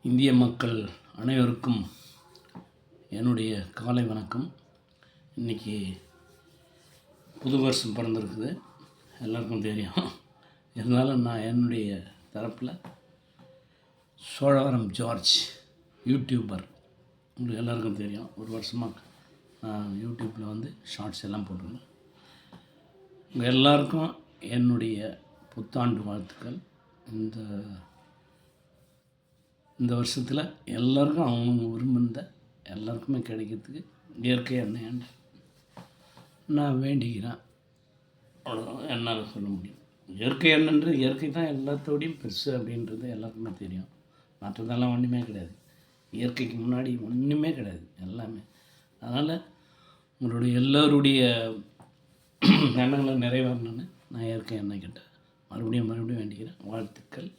இந்திய மக்கள் அனைவருக்கும் என்னுடைய காலை வணக்கம். இன்றைக்கி புது வருஷம் பிறந்திருக்குது, எல்லாருக்கும் தெரியும். இருந்தாலும் நான் என்னுடைய தரப்பில் சோழவரம் ஜார்ஜ் யூடியூபர், உங்களுக்கு எல்லாருக்கும் தெரியும். ஒரு வருஷமாக நான் யூடியூப்பில் ஷார்ட்ஸ் எல்லாம் போட்டுருந்தேன். உங்கள் எல்லாருக்கும் என்னுடைய புத்தாண்டு வாழ்த்துக்கள். இந்த வருஷத்தில் எல்லாருக்கும் அவங்க விரும்பின எல்லாருக்குமே கிடைக்கிறதுக்கு இயற்கை எண்ணெய் நான் வேண்டிக்கிறேன். அவ்வளோதான் என்னால் சொல்ல முடியும். இயற்கை எண்ணெய்ன்றது இயற்கை தான் எல்லாத்தோடையும் பெருசு அப்படின்றது எல்லாருக்குமே தெரியும். மற்றதெல்லாம் ஒன்றுமே கிடையாது. இயற்கைக்கு முன்னாடி ஒன்றுமே கிடையாது எல்லாமே. அதனால் உங்களுடைய எல்லோருடைய எண்ணங்களை நிறைவேறணுன்னு நான் இயற்கை எண்ணெய் கிட்ட மறுபடியும் வேண்டிக்கிறேன். வாழ்த்துக்கள்.